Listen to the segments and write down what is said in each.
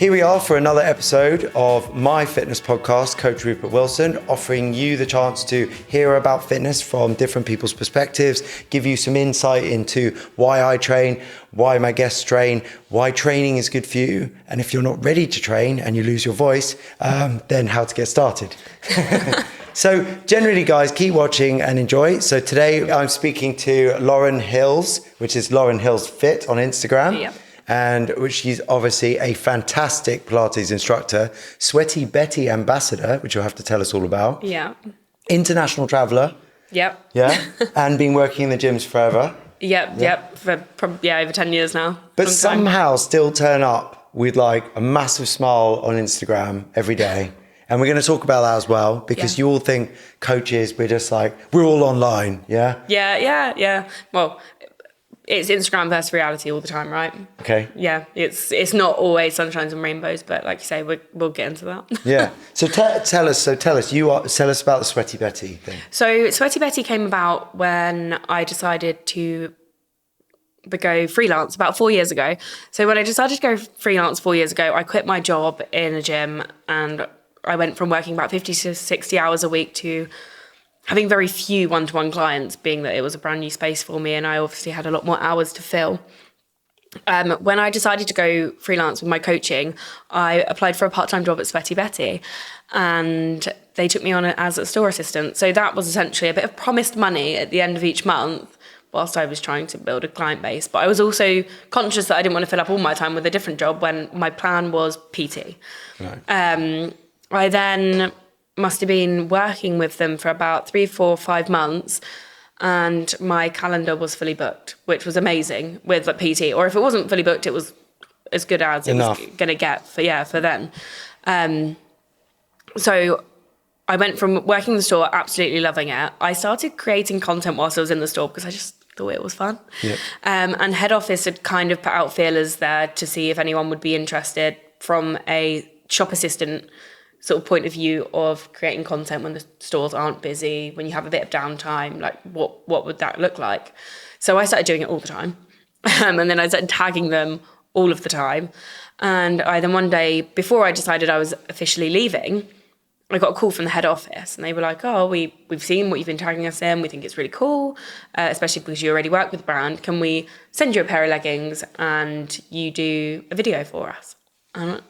Here we are for another episode of my fitness podcast, Coach Rupert Wilson, offering you the chance to hear about fitness from different people's perspectives, give you some insight into why I train, why my guests train, why training is good for you, and if you're not ready to train and you lose your voice, then how to get started. So generally, guys, keep watching and enjoy. So today I'm speaking to Lauren Hills, which is Lauren Hills Fit on Instagram. Yep. And which she's obviously a fantastic Pilates instructor, Sweaty Betty ambassador, which you'll have to tell us all about. Yeah. International traveller. Yep. Yeah. And been working in the gyms forever. Yep. For probably over 10 years now. But somehow still turn up with like a massive smile on Instagram every day. And we're going to talk about that as well, because you all think coaches, we're just like, we're all online. Yeah. Yeah. Well, it's Instagram versus reality all the time, right? Okay. Yeah, it's not always sunshines and rainbows, but like you say, we'll get into that. Yeah. So tell us about the Sweaty Betty thing. So Sweaty Betty came about when I decided to go freelance about 4 years ago. So when I decided to go freelance 4 years ago, I quit my job in a gym and I went from working about 50 to 60 hours a week to having very few one-to-one clients, being that it was a brand new space for me and I obviously had a lot more hours to fill. When I decided to go freelance with my coaching, I applied for a part-time job at Sweaty Betty and they took me on as a store assistant. So that was essentially a bit of promised money at the end of each month whilst I was trying to build a client base. But I was also conscious that I didn't want to fill up all my time with a different job when my plan was PT. Right. I then must have been working with them for about 3, 4, 5 months and my calendar was fully booked, which was amazing with a PT. Or if it wasn't fully booked, it was as good as it was going to get for then. So I went from working in the store, absolutely loving it. I started creating content whilst I was in the store because I just thought it was fun. Yep. And head office had kind of put out feelers there to see if anyone would be interested from a shop assistant sort of point of view of creating content when the stores aren't busy, when you have a bit of downtime, like what would that look like? So I started doing it all the time. And then I started tagging them all of the time. And I then one day, before I decided I was officially leaving, I got a call from the head office and they were like, oh, we've seen what you've been tagging us in. We think it's really cool, especially because you already work with the brand. Can we send you a pair of leggings and you do a video for us? And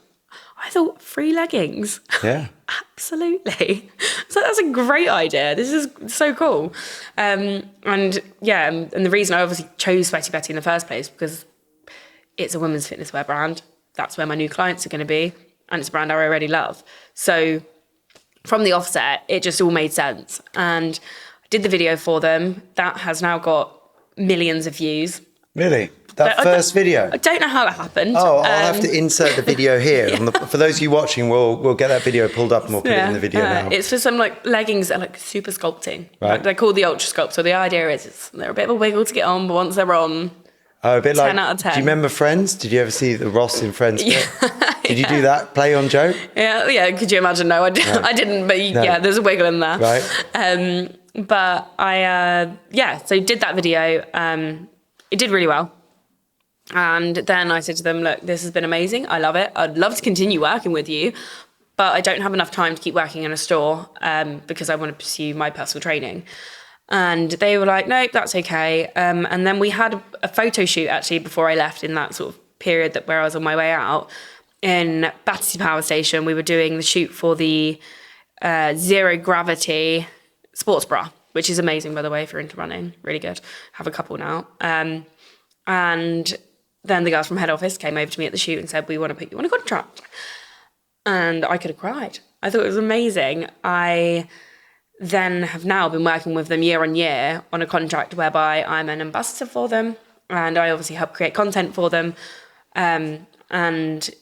I thought, free leggings? Yeah. Absolutely. So that's a great idea. This is so cool. And the reason I obviously chose Sweaty Betty in the first place, because it's a women's fitness wear brand. That's where my new clients are going to be. And it's a brand I already love. So from the offset, it just all made sense. And I did the video for them. That has now got millions of views. Really? That first video? I don't know how that happened. Oh, I'll have to insert the video here. Yeah. For those of you watching, we'll get that video pulled up and we'll put it in the video now. It's for some like leggings that are like super sculpting. Right. Like, they're called the Ultra Sculpt. So the idea is they're a bit of a wiggle to get on, but once they're on, a bit 10 like, out of 10. Do you remember Friends? Did you ever see the Ross in Friends bit? Did you do that? Play on joke? Yeah. Could you imagine? No, I didn't. But yeah, there's a wiggle in there. Right. But I, so did that video. It did really well. And then I said to them, look, this has been amazing. I love it. I'd love to continue working with you, but I don't have enough time to keep working in a store because I want to pursue my personal training. And they were like, no, that's okay. And then we had a photo shoot actually before I left in that sort of period where I was on my way out in Battersea Power Station. We were doing the shoot for the Zero Gravity sports bra, which is amazing, by the way, if you're into running. Really good. Have a couple now. And then the guys from head office came over to me at the shoot and said, we want to put you on a contract. And I could have cried. I thought it was amazing. I then have now been working with them year on year on a contract whereby I'm an ambassador for them and I obviously help create content for them. It's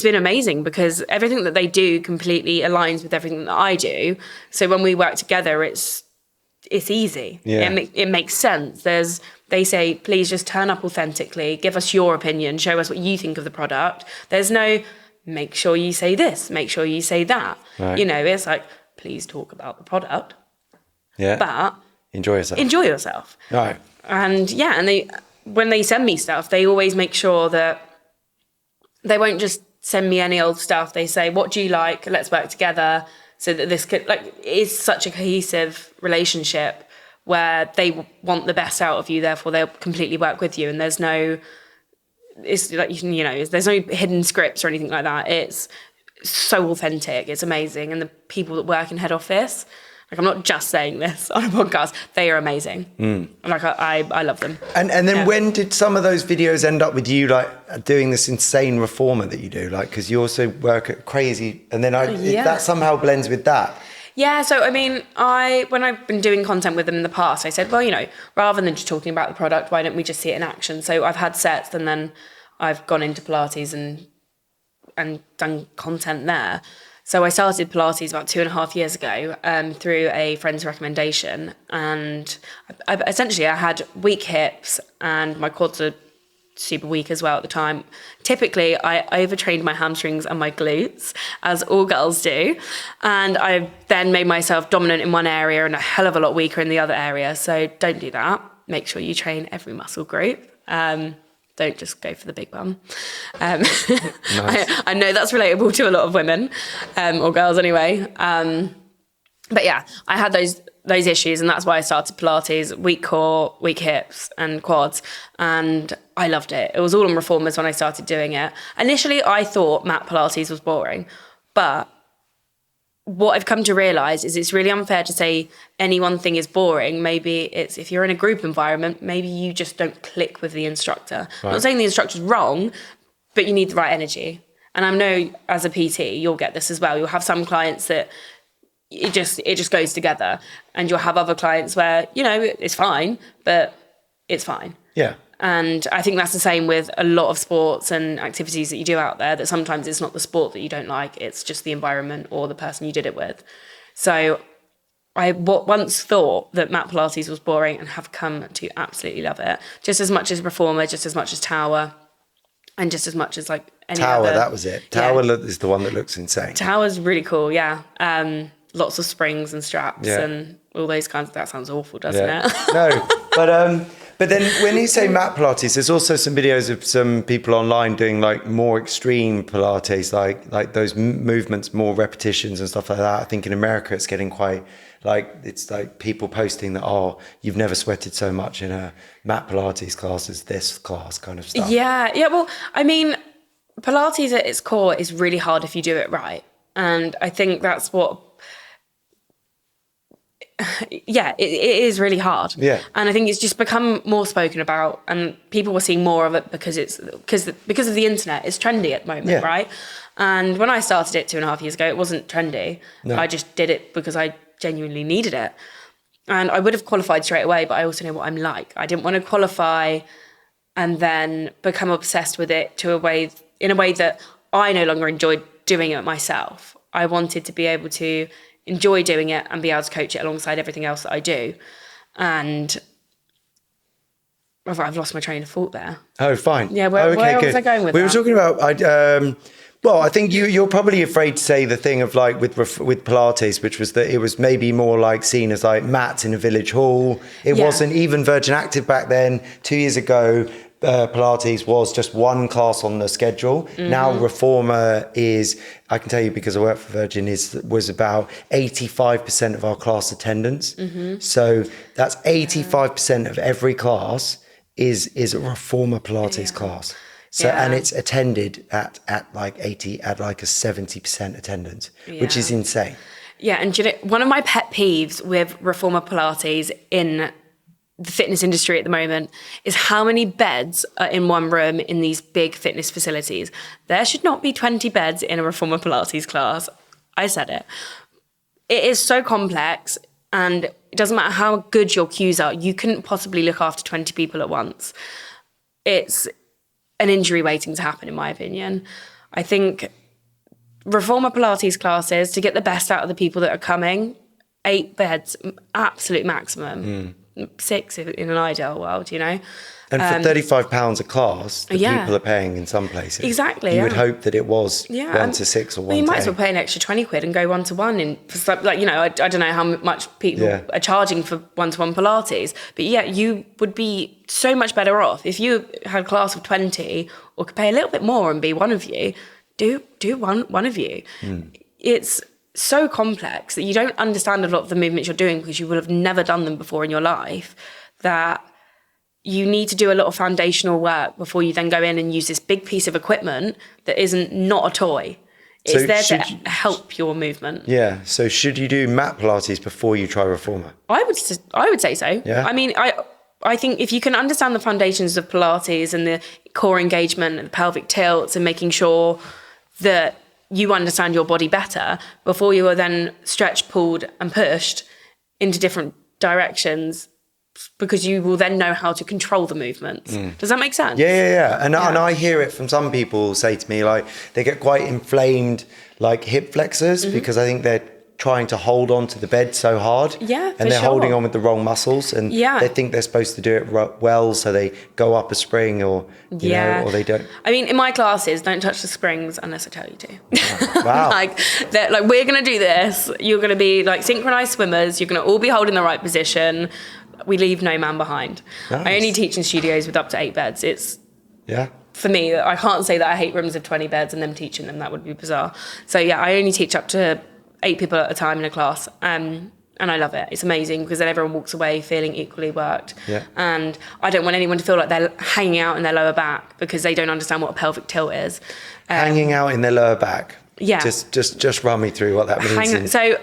been amazing because everything that they do completely aligns with everything that I do. So when we work together, it's easy. Yeah. It makes sense. They say, please just turn up authentically, give us your opinion, show us what you think of the product. There's no, make sure you say this, make sure you say that. Right. It's like, please talk about the product. Yeah. But enjoy yourself. Right. And when they send me stuff, they always make sure that they won't just send me any old stuff. They say, what do you like? Let's work together, so that this could, like, it is such a cohesive relationship where they want the best out of you, therefore they'll completely work with you. And there's no, it's like, there's no hidden scripts or anything like that. It's so authentic. It's amazing. And the people that work in head office, like, I'm not just saying this on a podcast, they are amazing. Like, I love them. And then when did some of those videos end up with you, like, doing this insane reformer that you do? Like, because you also work at crazy, and then that somehow blends with that. Yeah, so I mean, when I've been doing content with them in the past, I said, well, rather than just talking about the product, why don't we just see it in action? So I've had sets, and then I've gone into Pilates and done content there. So I started Pilates about 2.5 years ago through a friend's recommendation. And I had weak hips, and my quads are super weak as well at the time. Typically, I overtrained my hamstrings and my glutes, as all girls do. And I then made myself dominant in one area and a hell of a lot weaker in the other area. So don't do that. Make sure you train every muscle group. Don't just go for the big bum. Nice. I know that's relatable to a lot of women, or girls anyway. But yeah, I had those issues, and that's why I started Pilates: weak core, weak hips, and quads. And I loved it. It was all on reformers when I started doing it. Initially, I thought mat Pilates was boring, but what I've come to realise is it's really unfair to say any one thing is boring. Maybe it's, if you're in a group environment, maybe you just don't click with the instructor. Right. I'm not saying the instructor's wrong, but you need the right energy. And I know as a PT, you'll get this as well. You'll have some clients that it just goes together, and you'll have other clients where, it's fine, but it's fine. Yeah. And I think that's the same with a lot of sports and activities that you do out there, that sometimes it's not the sport that you don't like, it's just the environment or the person you did it with. So I once thought that mat Pilates was boring, and have come to absolutely love it. Just as much as reformer, just as much as tower, and just as much as like any tower, other. That was it. Tower is the one that looks insane. Tower's really cool, yeah. Lots of springs and straps and all those kinds of, that sounds awful, doesn't it? No, but then when you say mat Pilates, there's also some videos of some people online doing like more extreme Pilates, like those movements, more repetitions and stuff like that. I think in America it's getting quite, like, it's like people posting that, you've never sweated so much in a mat Pilates class as this class, kind of stuff. Yeah. Well, I mean, Pilates at its core is really hard if you do it right. And I think that's what, it is really hard. Yeah. And I think it's just become more spoken about, and people were seeing more of it because of the internet. It's trendy at the moment, right? And when I started it 2.5 years ago, it wasn't trendy. No. I just did it because I genuinely needed it. And I would have qualified straight away, but I also know what I'm like. I didn't want to qualify and then become obsessed with it in a way that I no longer enjoyed doing it myself. I wanted to be able to enjoy doing it and be able to coach it alongside everything else that I do. And I've lost my train of thought there. Oh, fine. Yeah, where was I going with that? We were talking about, I think you're probably afraid to say the thing of like with Pilates, which was that it was maybe more like seen as like mats in a village hall. It wasn't even Virgin Active back then. 2 years ago, Pilates was just one class on the schedule. Mm-hmm. Now Reformer is, I can tell you because I work for Virgin, was about 85% of our class attendance. Mm-hmm. So that's 85% of every class is a Reformer Pilates class. So and it's attended at like a 70% attendance, which is insane. Yeah, and one of my pet peeves with Reformer Pilates in the fitness industry at the moment is how many beds are in one room in these big fitness facilities. There should not be 20 beds in a Reformer Pilates class. I said it. It is so complex, and it doesn't matter how good your cues are. You couldn't possibly look after 20 people at once. It's an injury waiting to happen, in my opinion. I think Reformer Pilates classes, to get the best out of the people that are coming, 8 beds, absolute maximum. 6 in an ideal world, you know. And for £35 a class, that Yeah. people are paying in some places. Exactly, You yeah. would hope that it was Yeah, 1 to 6 or 1 well, you to might as 8. well pay an extra 20 quid and go 1-to-1 in for stuff like, you know, I don't know how much people Yeah. are charging for 1-to-1 Pilates, but yeah, you would be so much better off if you had a class of 20 or could pay a little bit more and be one of you. Do one of you. It's so complex that you don't understand a lot of the movements you're doing because you would have never done them before in your life, that you need to do a lot of foundational work before you then go in and use this big piece of equipment that isn't not a toy. It's So there should to you- help your movement. Yeah. So should you do mat Pilates before you try reformer? I would say so. Yeah. I mean, I think if you can understand the foundations of Pilates and the core engagement and the pelvic tilts and making sure that you understand your body better before you are then stretched, pulled and pushed into different directions, because you will then know how to control the movements. Does that make sense? Yeah. And I hear it from some people say to me, like, they get quite inflamed, like hip flexors, because I think they're trying to hold on to the bed so hard. Yeah, And they're for holding sure. on with the wrong muscles, and Yeah. they think they're supposed to do it well, so they go up a spring or, you know, or they don't. I mean, in my classes, don't touch the springs unless I tell you to. Wow. like we're going to do this. You're going to be like synchronized swimmers. You're going to all be holding the right position. We leave no man behind. Nice. I only teach in studios with up to 8 beds. It's, Yeah. for me, I can't say that I hate rooms of 20 beds and them teaching them. That would be bizarre. So yeah, I only teach up to 8 people at a time in a class. And I love it. It's amazing because then everyone walks away feeling equally worked. Yeah. And I don't want anyone to feel like they're hanging out in their lower back because they don't understand what a pelvic tilt is. Hanging out in their lower back. Yeah. Just run me through what that means. So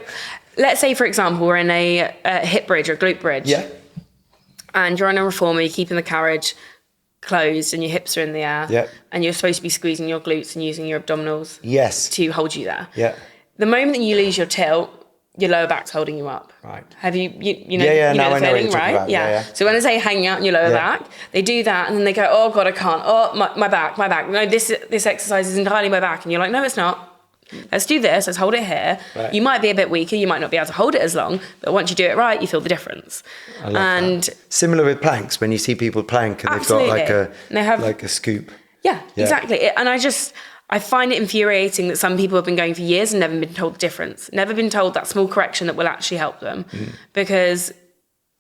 let's say, for example, we're in a hip bridge or glute bridge. Yeah. And you're on a reformer, you're keeping the carriage closed and your hips are in the air. Yeah. And you're supposed to be squeezing your glutes and using your abdominals Yes. to hold you there. Yeah. The moment that you lose your tilt, your lower back's holding you up. Right. Have you know, Yeah, you now know I the know what feeling, you're talking right? about. Yeah. So when I say hanging out in your lower Yeah. back, they do that and then they go, oh God, I can't. Oh, my back. No, this exercise is entirely my back. And you're like, no, it's not. Let's do this. Let's hold it here. Right. You might be a bit weaker. You might not be able to hold it as long, but once you do it right, you feel the difference. I love that. Similar with planks, when you see people plank and Absolutely. they've got And they have- like a scoop. Yeah, exactly. And I find it infuriating that some people have been going for years and never been told the difference, never been told that small correction that will actually help them. Because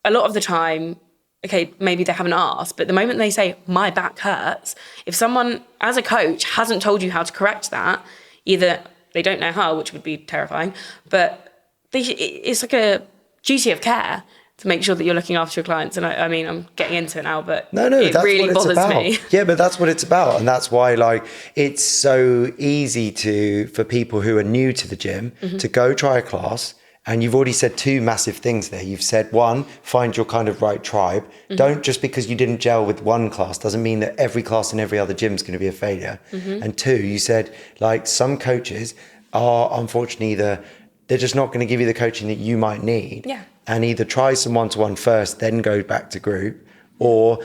a lot of the time, okay, maybe they haven't asked, but the moment they say, my back hurts, if someone, as a coach, hasn't told you how to correct that, either they don't know how, which would be terrifying, but it's like a duty of care to make sure that you're looking after your clients. And I mean, I'm getting into it now, but No, it that's really what it's bothers about. me. Yeah, but that's what it's about. And that's why, like, it's so easy for people who are new to the gym to go try a class. And you've already said 2 massive things there. You've said, 1, find your kind of right tribe. Don't, just because you didn't gel with one class doesn't mean that every class in every other gym is going to be a failure. And 2, you said, like, some coaches are unfortunately they're just not going to give you the coaching that you might need. Yeah. And either try some one-to-one first, then go back to group, or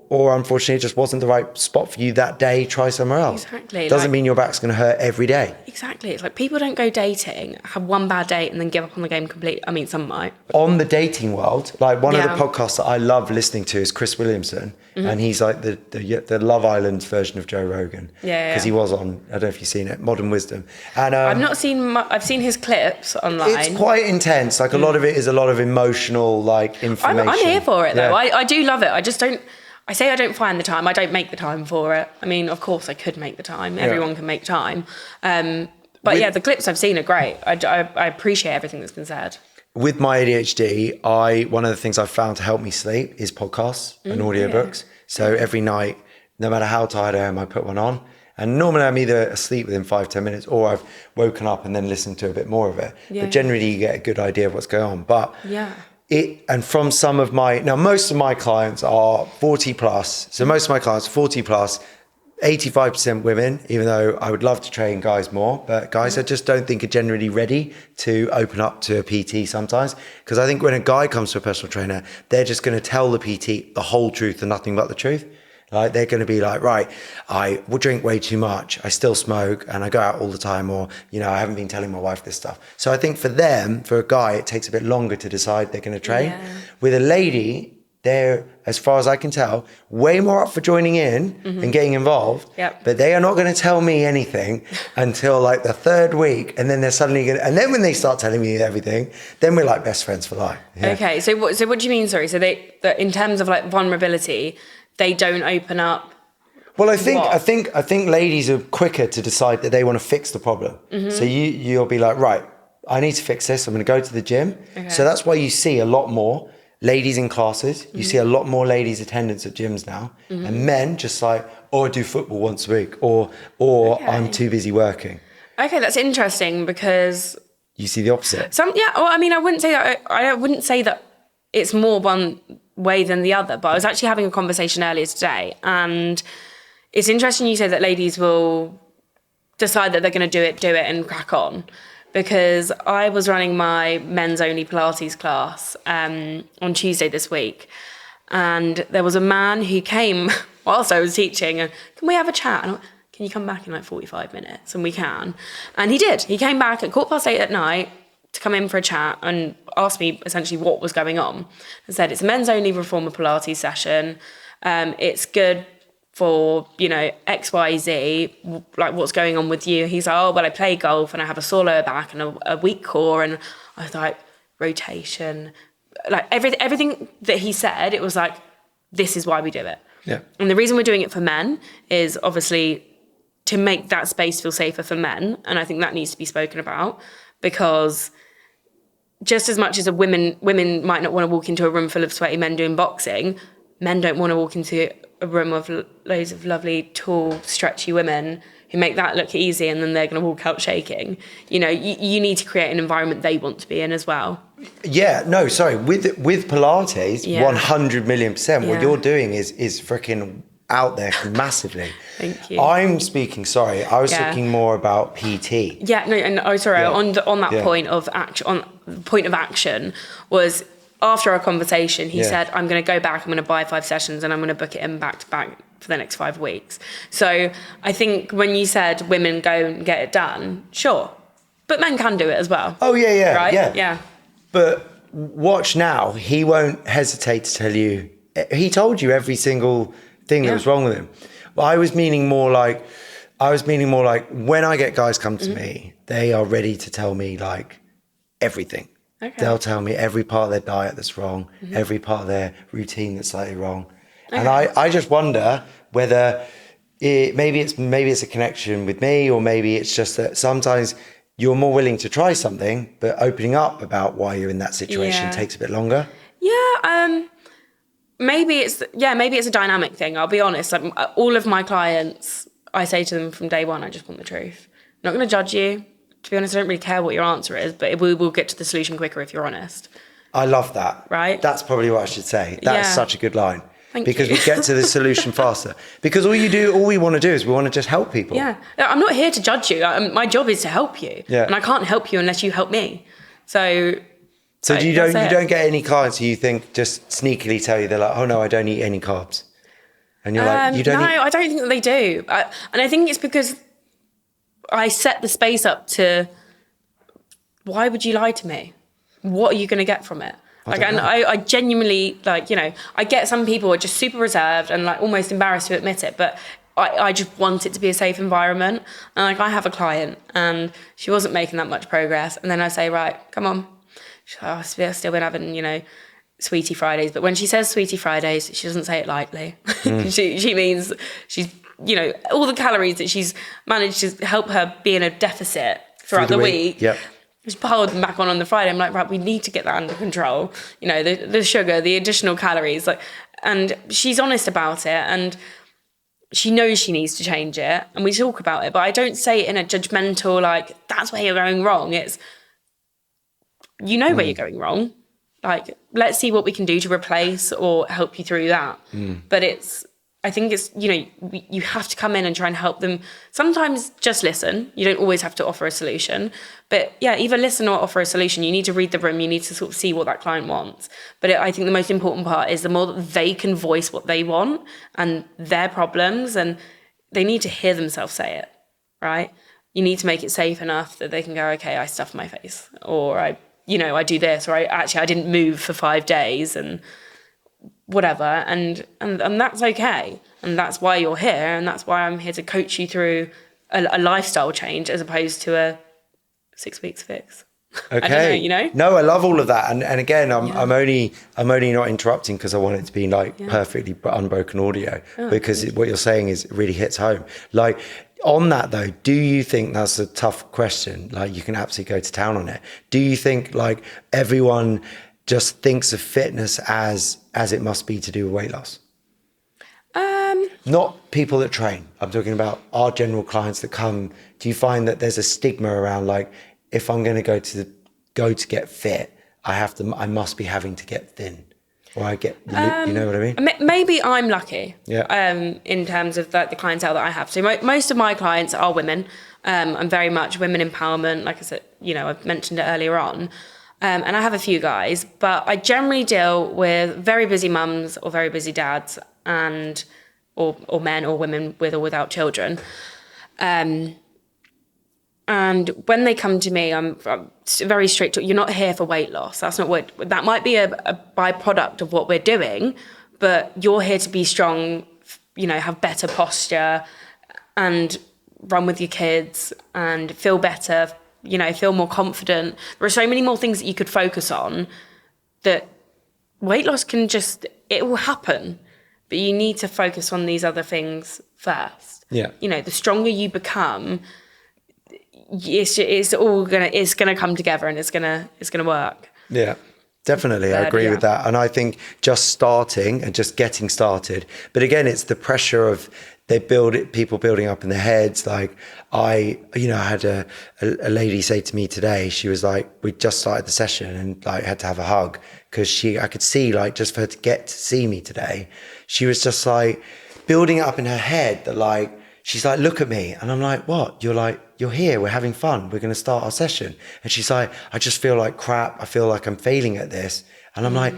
unfortunately it just wasn't the right spot for you that day, try somewhere else. Exactly. Doesn't mean your back's going to hurt every day. Exactly. It's like people don't go dating, have one bad date and then give up on the game completely. I mean, some might. On the dating world, like one of Yeah. the podcasts that I love listening to is Chris Williamson, and he's like the Love Island version of Joe Rogan. Yeah. Because he was on, I don't know if you've seen it, Modern Wisdom. And I've not seen I've seen his clips online. it's quite intense. Like a lot of it is a lot of emotional, like, information. I'm here for it though. Yeah. I do love it. I just don't. I say I don't find the time. I don't make the time for it. I mean, of course I could make the time. Everyone can make time. But yeah, the clips I've seen are great. I appreciate everything that's been said. With my ADHD, one of the things I've found to help me sleep is podcasts and audiobooks. So every night, no matter how tired I am, I put one on. And normally I'm either asleep within 5-10 minutes or I've woken up and then listened to a bit more of it. Yeah. But generally you get a good idea of what's going on. But Yeah. and from some of most of my clients are 40 plus. So most of my clients are 40 plus, 85% women, even though I would love to train guys more, but guys I just don't think are generally ready to open up to a PT sometimes. Because I think when a guy comes to a personal trainer, they're just going to tell the PT the whole truth and nothing but the truth. Like they're going to be like, right, I will drink way too much. I still smoke and I go out all the time, or, you know, I haven't been telling my wife this stuff. So I think for them, for a guy, it takes a bit longer to decide they're going to train. Yeah. With a lady, they're, as far as I can tell, way more up for joining in and getting involved. Yep. But they are not going to tell me anything until like the third week. And then they're suddenly going to, and then when they start telling me everything, then we're like best friends for life. Yeah. Okay. So what do you mean? Sorry. So that in terms of like vulnerability, they don't open up. Well, I think ladies are quicker to decide that they want to fix the problem. So you'll be like, right, I need to fix this. I'm going to go to the gym. Okay. So that's why you see a lot more ladies in classes. You see a lot more ladies attendance at gyms now, and men just like, oh, I do football once a week, or I'm too busy working. Okay, that's interesting because you see the opposite. Well, I mean, I wouldn't say that it's more one way than the other, but I was actually having a conversation earlier today, and it's interesting you say that ladies will decide that they're going to do it and crack on, because I was running my men's only Pilates class on Tuesday this week, and there was a man who came whilst I was teaching, and can we have a chat? And I went, can you come back in like 45 minutes? And we can. And he did. He came back at 8:15 at night to come in for a chat and asked me essentially what was going on. I said, it's a men's only reformer Pilates session. It's good for, you know, X, Y, Z, like what's going on with you. He's like, oh, well, I play golf and I have a sore lower back and a weak core. And I was like, rotation, like everything that he said, it was like, this is why we do it. Yeah. And the reason we're doing it for men is obviously to make that space feel safer for men. And I think that needs to be spoken about, because just as much as women might not want to walk into a room full of sweaty men doing boxing, men don't want to walk into a room of loads of lovely, tall, stretchy women who make that look easy and then they're going to walk out shaking. You know, you need to create an environment they want to be in as well. Yeah, no, sorry. With Pilates, 100 million %, what you're doing is freaking out there massively. Thank you. I'm speaking, sorry, I was talking more about PT. Yeah, no, and on that point of action was, after our conversation, he said, I'm going to go back, I'm going to buy 5 sessions and I'm going to book it in back to back for the next 5 weeks. So I think when you said women go and get it done, sure, but men can do it as well. Oh, yeah. Right? Yeah. But watch now, he won't hesitate to tell you. He told you every single thing that was wrong with him. But I was meaning more like when I get guys come to me, they are ready to tell me like everything. Okay. They'll tell me every part of their diet that's wrong, every part of their routine that's slightly wrong. Okay. And I just wonder whether maybe it's a connection with me, or maybe it's just that sometimes you're more willing to try something, but opening up about why you're in that situation takes a bit longer. Yeah, maybe it's a dynamic thing. I'll be honest. Like, all of my clients, I say to them from day one, I just want the truth. I'm not going to judge you. To be honest, I don't really care what your answer is, but we will get to the solution quicker if you're honest. I love that. Right? That's probably what I should say. That's such a good line. Because we get to the solution faster. Because all we want to do is we want to just help people. Yeah. I'm not here to judge you. My job is to help you. Yeah. And I can't help you unless you help me. So you don't get any clients who you think just sneakily tell you, they're like, oh no, I don't eat any carbs. And you're like, you don't eat... No, I don't think that they do. And I think it's because I set the space up to, why would you lie to me? What are you going to get from it? I genuinely, like, you know, I get some people are just super reserved and like almost embarrassed to admit it, but I just want it to be a safe environment. And like, I have a client and she wasn't making that much progress. And then I say, right, come on. She's like, oh, I've still been having, you know, Sweetie Fridays. But when she says Sweetie Fridays, she doesn't say it lightly. She means she's, you know, all the calories that she's managed to help her be in a deficit throughout the week. Yep. Just piled them back on the Friday. I'm like, right, we need to get that under control. You know, the sugar, the additional calories, like, and she's honest about it and she knows she needs to change it. And we talk about it, but I don't say it in a judgmental, like, that's where you're going wrong. It's, you know where you're going wrong. Like, let's see what we can do to replace or help you through that. But I think it's, you have to come in and try and help them. Sometimes just listen. You don't always have to offer a solution. But yeah, either listen or offer a solution. You need to read the room. You need to sort of see what that client wants. But I think the most important part is the more that they can voice what they want and their problems, and they need to hear themselves say it, right? You need to make it safe enough that they can go, okay, I stuffed my face, or I do this, or I didn't move for 5 days, and whatever, and that's okay, and that's why you're here, and that's why I'm here to coach you through a lifestyle change as opposed to a 6 weeks fix. Okay. I don't know, No, I love all of that, and again, I'm only not interrupting because I want it to be like perfectly unbroken audio, because what you're saying is it really hits home. Like, on that though, do you think that's a tough question? Like, you can absolutely go to town on it. Do you think like everyone just thinks of fitness as it must be to do with weight loss? Not people that train. I'm talking about our general clients that come. Do you find that there's a stigma around, like, if I'm going to go to get fit, I must be having to get thin, or I get, you know what I mean? Maybe I'm lucky. Yeah. In terms of the clientele that I have. So most of my clients are women. I'm very much women empowerment. Like I said, I've mentioned it earlier on. And I have a few guys, but I generally deal with very busy mums or very busy dads, and or men or women with or without children. And when they come to me, I'm very strict. You're not here for weight loss. That's not what. That might be a byproduct of what we're doing, but you're here to be strong. Have better posture, and run with your kids, and feel better. Feel more confident. There are so many more things that you could focus on. That weight loss it will happen, but you need to focus on these other things first. Yeah. The stronger you become, it's gonna come together, and it's gonna work. Yeah, definitely. I agree with that. And I think just starting and just getting started, but again, it's the pressure of people building up in their heads. Like I had a lady say to me today, she was like, we just started the session and like had to have a hug because I could see, like, just for her to get to see me today, she was just like building it up in her head that, like, she's like, look at me. And I'm like, what? You're here. We're having fun. We're going to start our session. And she's like, I just feel like crap. I feel like I'm failing at this. And I'm like,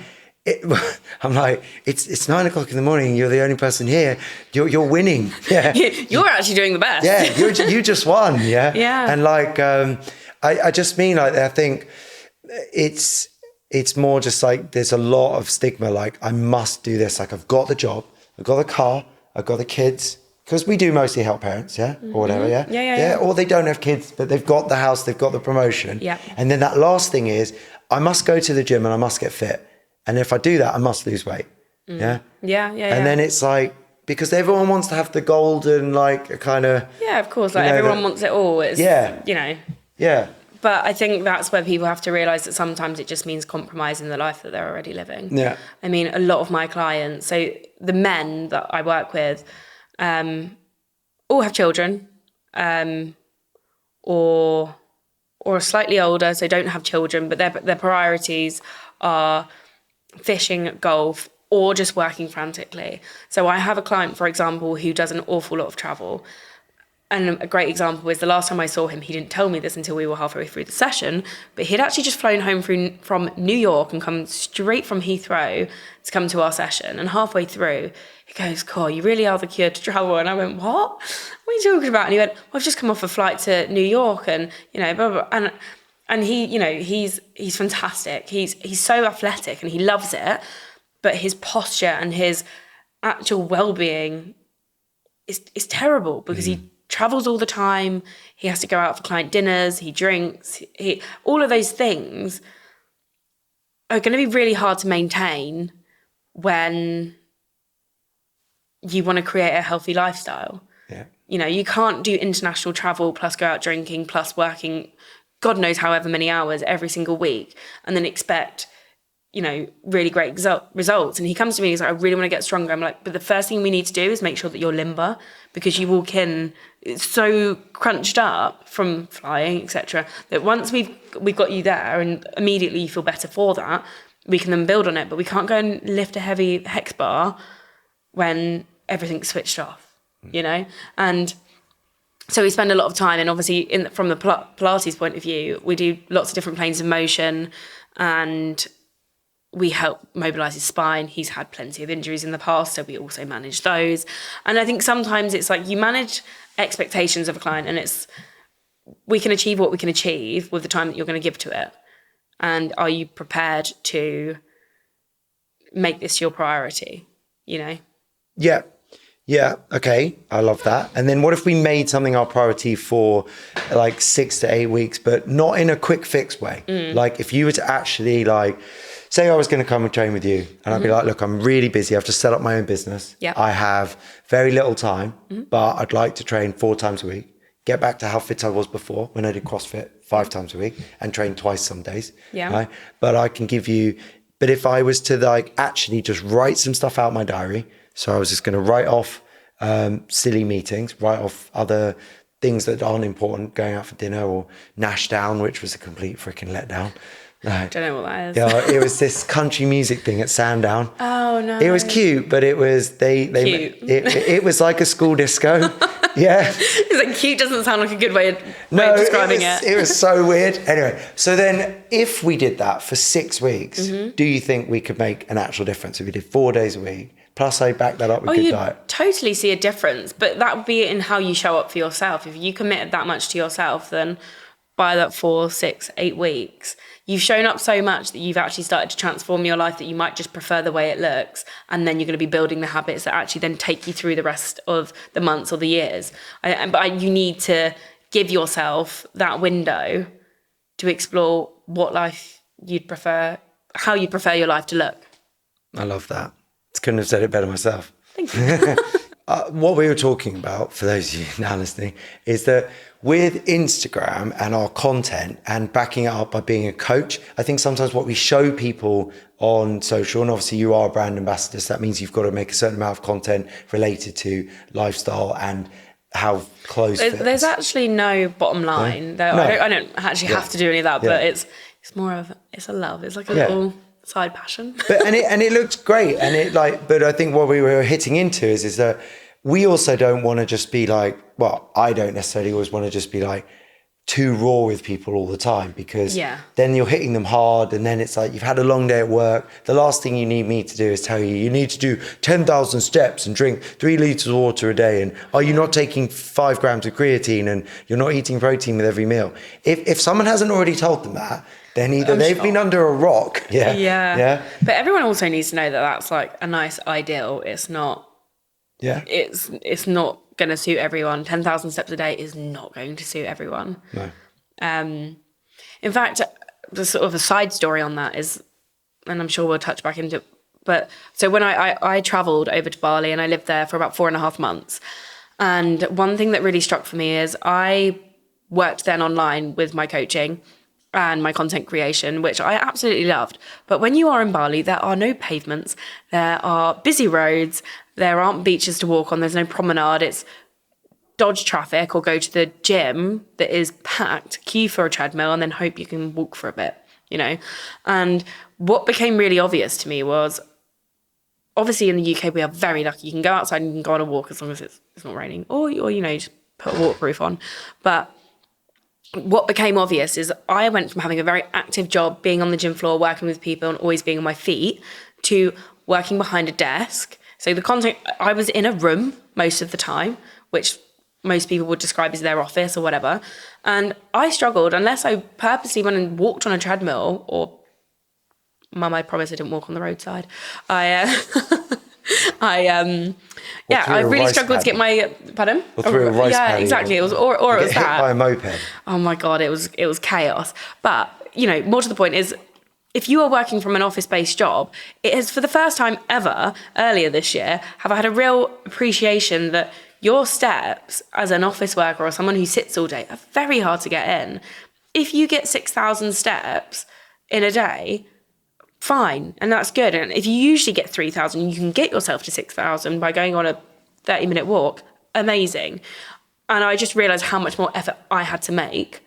it's 9 o'clock in the morning. You're the only person here. You're winning. Yeah. You're actually doing the best. Yeah. You just won. Yeah. Yeah. And like, I just mean, like, I think it's more just like, there's a lot of stigma. Like, I must do this. Like, I've got the job, I've got the car, I've got the kids. Because we do mostly help parents, yeah? Or whatever, yeah? Yeah. Or they don't have kids, but they've got the house, they've got the promotion. Yeah. And then that last thing is, I must go to the gym and I must get fit. And if I do that, I must lose weight. Yeah? Yeah. And then it's like, because everyone wants to have the golden, like, kind of... Yeah, of course. Like, everyone wants it all. It's, Yeah. But I think that's where people have to realise that sometimes it just means compromising the life that they're already living. Yeah. I mean, a lot of my clients, so the men that I work with, all have children, or are slightly older, so don't have children, but their priorities are fishing, golf, or just working frantically. So I have a client, for example, who does an awful lot of travel. And a great example is the last time I saw him, he didn't tell me this until we were halfway through the session, but he'd actually just flown home from New York and come straight from Heathrow to come to our session. And halfway through, he goes, "Cool, you really are the cure to travel." And I went, "What? What are you talking about?" And he went, "Well, I've just come off a flight to New York, and blah, blah, blah." And he, he's fantastic. He's so athletic and he loves it, but his posture and his actual well-being is terrible because he travels all the time. He has to go out for client dinners. He drinks. All of those things are going to be really hard to maintain when you want to create a healthy lifestyle. Yeah. You can't do international travel plus go out drinking plus working God knows however many hours every single week and then expect, really great results. And he comes to me, he's like, "I really want to get stronger." I'm like, "But the first thing we need to do is make sure that you're limber, because you walk in so crunched up from flying, etc., that once we've got you there and immediately you feel better for that, we can then build on it. But we can't go and lift a heavy hex bar when everything's switched off, you know? And so we spend a lot of time, and obviously from the Pilates point of view, we do lots of different planes of motion, and we help mobilize his spine. He's had plenty of injuries in the past, so we also manage those. And I think sometimes it's like you manage expectations of a client, and we can achieve what we can achieve with the time that you're going to give to it. And are you prepared to make this your priority, you know? Yeah. Yeah. Okay. I love that. And then what if we made something our priority for like 6 to 8 weeks, but not in a quick fix way? Like if you were to actually like, say I was going to come and train with you and I'd be like, look, I'm really busy. I've just set up my own business. Yeah. I have very little time, but I'd like to train 4 times a week, get back to how fit I was before when I did CrossFit 5 times a week and train twice some days. Yeah. Right? But I can give you, but if I was to like actually just write some stuff out in my diary, so I was just going to write off silly meetings, write off other things that aren't important, going out for dinner or Nash Down, which was a complete freaking letdown. I don't know what that is. Yeah, it was this country music thing at Sandown. Oh no! It was cute, but it was Cute. It was like a school disco. Yeah. It's like cute doesn't sound like a good way of describing it. It was so weird. Anyway, so then if we did that for 6 weeks, do you think we could make an actual difference if we did 4 days a week? Plus, I back that up with good diet. Totally see a difference, but that would be in how you show up for yourself. If you committed that much to yourself, then by that 4, 6, 8 weeks, you've shown up so much that you've actually started to transform your life that you might just prefer the way it looks. And then you're going to be building the habits that actually then take you through the rest of the months or the years. But you need to give yourself that window to explore what life you'd prefer, how you'd prefer your life to look. I love that. Couldn't have said it better myself. Thank you. What we were talking about, for those of you now listening, is that with Instagram and our content and backing it up by being a coach, I think sometimes what we show people on social, and obviously you are a brand ambassador, so that means you've got to make a certain amount of content related to lifestyle and how close there's actually no bottom line. No. I don't actually have to do any of that, but it's more of, it's a love. It's like a little side passion. But it looks great, and it like, but I think what we were hitting into is that we also don't want to just be like, well, I don't necessarily always want to just be like too raw with people all the time, because then you're hitting them hard, and then it's like you've had a long day at work. The last thing you need me to do is tell you need to do 10,000 steps and drink 3 liters of water a day, and are you not taking 5 grams of creatine, and you're not eating protein with every meal. If someone hasn't already told them that, then either they've been under a rock. Yeah. But everyone also needs to know that that's like a nice ideal. It's not. Yeah. It's not going to suit everyone. 10,000 steps a day is not going to suit everyone. No. In fact, the sort of a side story on that is, and I'm sure we'll touch back into it, but so when I traveled over to Bali and I lived there for about 4.5 months. And one thing that really struck for me is I worked then online with my coaching and my content creation, which I absolutely loved. But when you are in Bali, there are no pavements, there are busy roads, there aren't beaches to walk on, there's no promenade, it's dodge traffic or go to the gym that is packed, queue for a treadmill, and then hope you can walk for a bit, you know? And what became really obvious to me was, obviously in the UK, we are very lucky. You can go outside and you can go on a walk as long as it's not raining, or you know, just put a waterproof on. But what became obvious is I went from having a very active job, being on the gym floor, working with people and always being on my feet, to working behind a desk. So the content, I was in a room most of the time, which most people would describe as their office or whatever. And I struggled unless I purposely went and walked on a treadmill, or Mum, I promise I didn't walk on the roadside. I really struggled to get my pardon. Or through a rice paddy. Exactly. It was or it was hit that by a moped. Oh my god, it was chaos. But you know, more to the point is, if you are working from an office-based job, it is for the first time ever earlier this year have I had a real appreciation that your steps as an office worker or someone who sits all day are very hard to get in. If you get 6,000 steps in a day, fine, and that's good. And if you usually get 3,000, you can get yourself to 6,000 by going on a 30-minute walk. Amazing. And I just realised how much more effort I had to make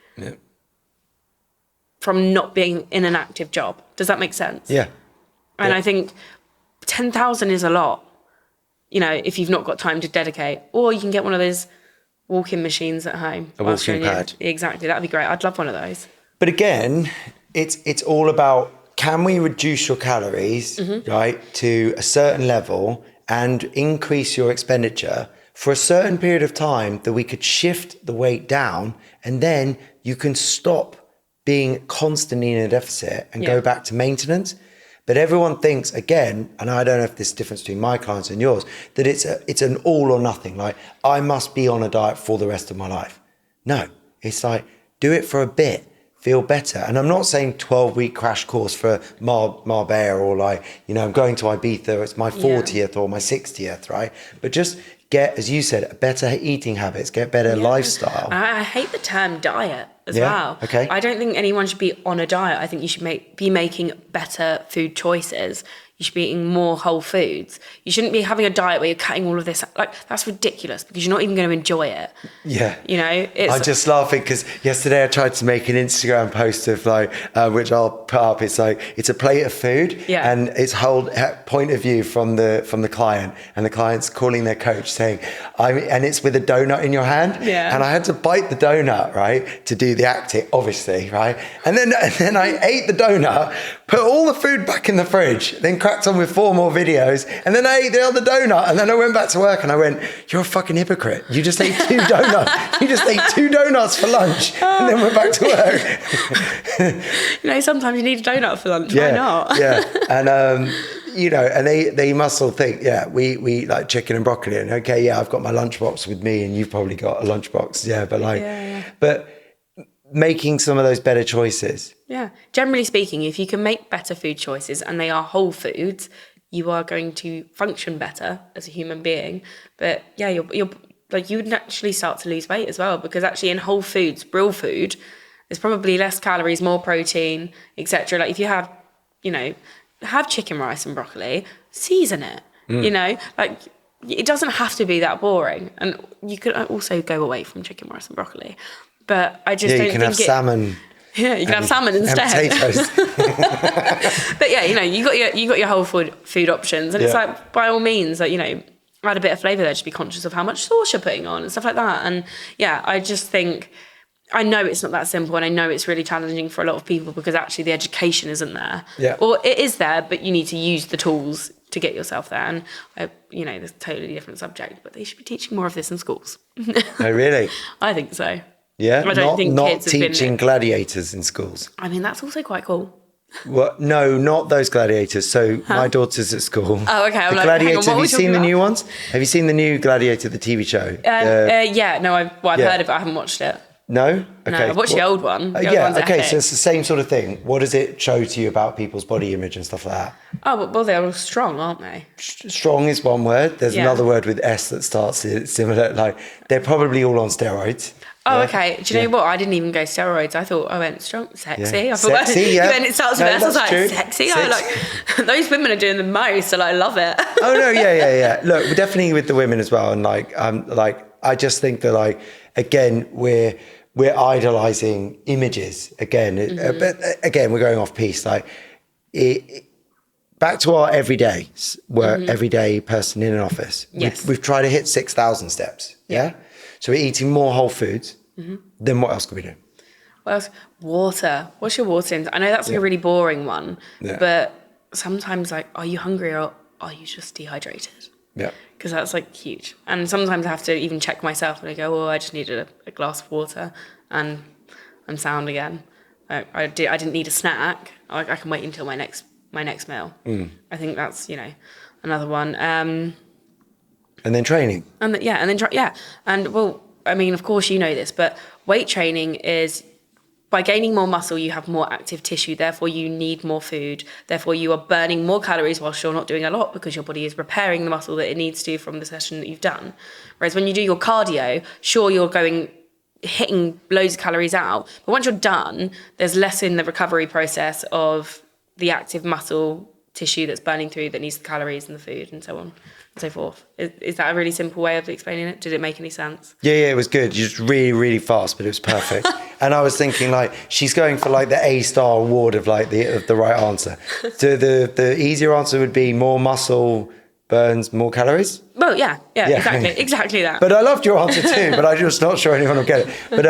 from not being in an active job. Does that make sense? Yeah. And I think 10,000 is a lot. you know, if you've not got time to dedicate. Or you can get one of those walking machines at home. A walking pad. Exactly, that'd be great. I'd love one of those. But again, it's all about, can we reduce your calories, right, to a certain level and increase your expenditure for a certain period of time that we could shift the weight down, and then you can stop being constantly in a deficit and go back to maintenance. But everyone thinks, again, and I don't know if there's a difference between my clients and yours, that it's an all or nothing. Like, I must be on a diet for the rest of my life. No, it's like, do it for a bit, feel better. And I'm not saying 12-week crash course for Marbella, or like, you know, I'm going to Ibiza, it's my 40th or my 60th, right? But just get, as you said, better eating habits, get better lifestyle. I hate the term diet as well. Okay. I don't think anyone should be on a diet. I think you should be making better food choices. You should be eating more whole foods. You shouldn't be having a diet where you're cutting all of this. Like, that's ridiculous, because you're not even going to enjoy it. Yeah. You know, I'm just laughing because yesterday I tried to make an Instagram post of like, which I'll put up. It's like, it's a plate of food, and it's whole point of view from the client, and the client's calling their coach saying, and it's with a donut in your hand. Yeah. And I had to bite the donut, right, to do the acting, obviously, right? And then I ate the donut, put all the food back in the fridge, then cracked on with 4 more videos, and then I ate the other donut, and then I went back to work and I went, you're a fucking hypocrite. You just ate 2 donuts. You just ate 2 donuts for lunch and then went back to work. You know, sometimes you need a donut for lunch. Why not? Yeah. And you know, and they must all think, we like chicken and broccoli, and okay, I've got my lunchbox with me, and you've probably got a lunchbox, but like, but making some of those better choices. Yeah. Generally speaking, if you can make better food choices and they are whole foods, you are going to function better as a human being. But you're like, you would naturally start to lose weight as well, because actually in whole foods, real food, there's probably less calories, more protein, etc. Like, if you have, you know, have chicken, rice and broccoli, season it, you know, like, it doesn't have to be that boring. And you could also go away from chicken, rice and broccoli. But I just don't think have salmon. Yeah, you can have salmon instead. And potatoes. But yeah, you know, you got your whole food options, and it's like, by all means, like, you know, add a bit of flavour there. Just be conscious of how much sauce you're putting on and stuff like that. And yeah, I just think, I know it's not that simple, and I know it's really challenging for a lot of people, because actually the education isn't there. Yeah. Or it is there, but you need to use the tools to get yourself there. And you know, there's a totally different subject, but they should be teaching more of this in schools. Oh, really? I think so. Yeah, I don't think not kids have teaching gladiators in schools. I mean, that's also quite cool. Well, no, not those gladiators. So my daughter's at school. Oh, okay. I'm the like, Gladiator. hang on, Have you seen the new ones? Have you seen the new Gladiator, the TV show? Yeah, no, I've heard of it. I haven't watched it. No? Okay. No, I've watched the old one. The old one's okay. epic. So it's the same sort of thing. What does it show to you about people's body image and stuff like that? Oh, well, they're all strong, aren't they? Strong is one word. There's another word with S that starts it similar. Like, they're probably all on steroids. Oh, okay. Do you know what? I didn't even go steroids. I went strong, sexy. Yeah. I thought, sexy, when it starts with S, I was like, true. sexy. I like, those women are doing the most, so I love it. Oh no, yeah. Look, we're definitely with the women as well, and like, I just think that, like, again, we're idolizing images again, but again, we're going off piece. Like, back to our everyday person in an office. Yes. We've tried to hit 6,000 steps. Yeah. So we're eating more whole foods. Then what else can we do? What else? Water. What's your water intake? I know that's like a really boring one, but sometimes, like, are you hungry or are you just dehydrated? Yeah. Because that's like huge. And sometimes I have to even check myself, and I go, oh, I just needed a glass of water, and I'm sound again. I didn't need a snack. I can wait until my next meal. I think that's, you know, another one. And then training. And well, I mean, of course you know this, but weight training is, by gaining more muscle, you have more active tissue, therefore you need more food, therefore you are burning more calories whilst you're not doing a lot, because your body is repairing the muscle that it needs to from the session that you've done. Whereas when you do your cardio, sure, you're hitting loads of calories out, but once you're done, there's less in the recovery process of the active muscle tissue that's burning through, that needs the calories and the food and so on and so forth. Is that a really simple way of explaining it? Did it make any sense? Yeah, it was good. Just really, really fast, but it was perfect. And I was thinking, like, she's going for like the A-star award of like the right answer. So the easier answer would be more muscle, burns more calories. Well, yeah, exactly that. But I loved your answer too, but I'm just not sure anyone will get it. But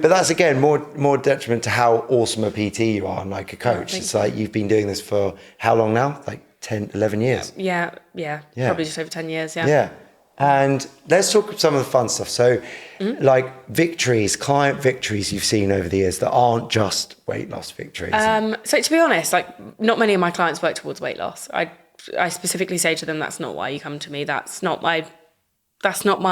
but that's again more detriment to how awesome a PT you are and like a coach. It's like you've been doing this for how long now? Like 10, 11 years? Yeah. Probably just over 10 years, Yeah. And let's talk some of the fun stuff. So like client victories you've seen over the years that aren't just weight loss victories. So to be honest, like not many of my clients work towards weight loss. I specifically say to them, that's not why you come to me. That's not my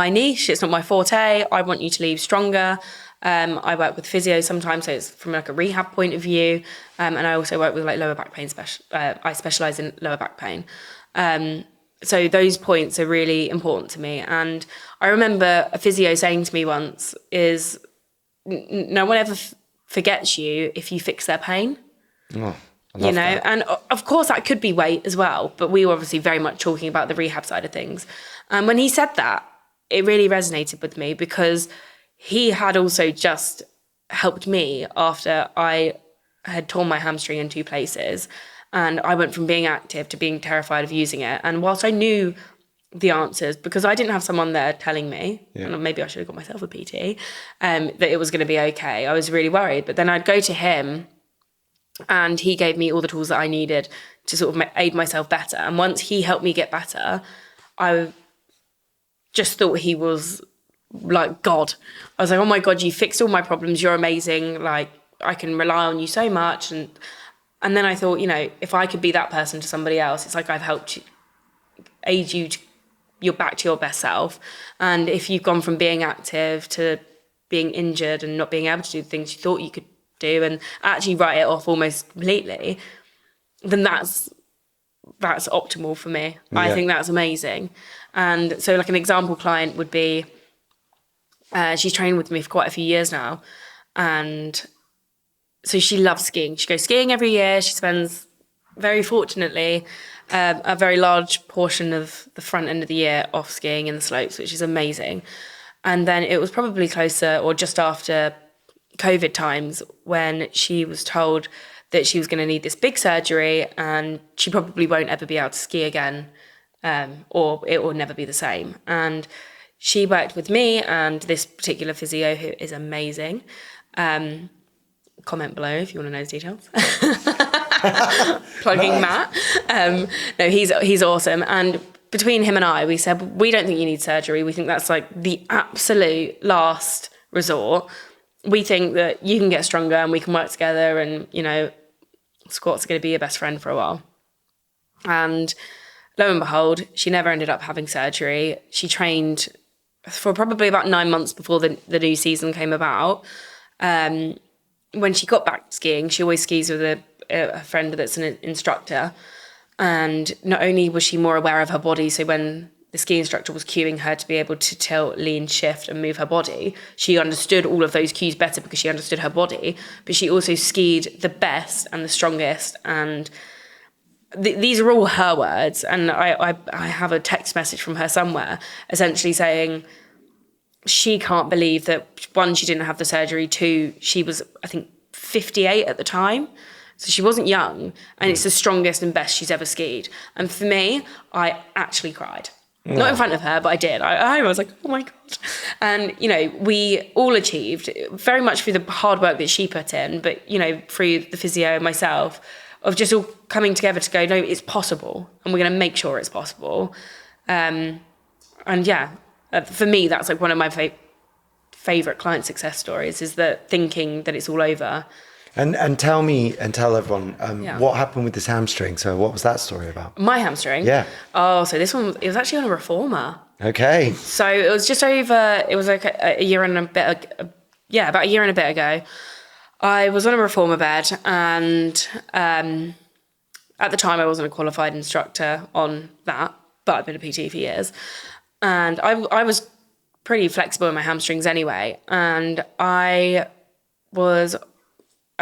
niche. It's not my forte. I want you to leave stronger. I work with physio sometimes, so it's from like a rehab point of view. And I also work with like lower back pain. I specialise in lower back pain. So those points are really important to me. And I remember a physio saying to me once is, no one ever forgets you if you fix their pain. Oh, I love that. And of course that could be weight as well, but we were obviously very much talking about the rehab side of things. And when he said that, it really resonated with me because he had also just helped me after I had torn my hamstring in 2 places. And I went from being active to being terrified of using it. And whilst I knew the answers, because I didn't have someone there telling me, and maybe I should have got myself a PT, that it was going to be okay, I was really worried. But then I'd go to him and he gave me all the tools that I needed to sort of aid myself better. And once he helped me get better, I just thought he was like God. I was like, oh my God, you fixed all my problems. You're amazing. Like, I can rely on you so much. And then I thought, if I could be that person to somebody else, it's like I've helped aid you you're back to your best self. And if you've gone from being active to being injured and not being able to do the things you thought you could do and actually write it off almost completely, then that's optimal for me. Yeah. I think that's amazing. And so like an example client would be, she's trained with me for quite a few years now. And so she loves skiing. She goes skiing every year. She spends, very fortunately, a very large portion of the front end of the year off skiing in the slopes, which is amazing. And then it was probably closer or just after COVID times when she was told that she was going to need this big surgery and she probably won't ever be able to ski again, or it will never be the same. And she worked with me and this particular physio who is amazing. Comment below if you want to know his details. Plugging Matt. No, he's awesome. And between him and I, we said, we don't think you need surgery. We think that's like the absolute last resort. We think that you can get stronger and we can work together and, squats are going to be your best friend for a while. And lo and behold, she never ended up having surgery. She trained for probably about 9 months before the new season came about. When she got back skiing, she always skis with a friend that's an instructor. And not only was she more aware of her body, so when the ski instructor was cueing her to be able to tilt, lean, shift and move her body, she understood all of those cues better because she understood her body. But she also skied the best and the strongest. And these are all her words. And I have a text message from her somewhere essentially saying she can't believe that, 1, she didn't have the surgery, 2, she was, I think, 58 at the time. So she wasn't young, and it's the strongest and best she's ever skied. And for me, I actually cried. Not in front of her, but I did. I was like, oh my God. And, we all achieved, very much through the hard work that she put in, but, through the physio and myself, of just all coming together to go, no, it's possible. And we're going to make sure it's possible. And yeah, for me, that's like one of my favourite client success stories, is that thinking that it's all over. And tell me and tell everyone what happened with this hamstring. So what was that story about? My hamstring? Yeah. Oh, so this one, it was actually on a reformer. Okay. So it was just over, it was like a year and a bit, about a year and a bit ago. I was on a reformer bed and at the time I wasn't a qualified instructor on that, but I've been a PT for years. And I was pretty flexible in my hamstrings anyway. And I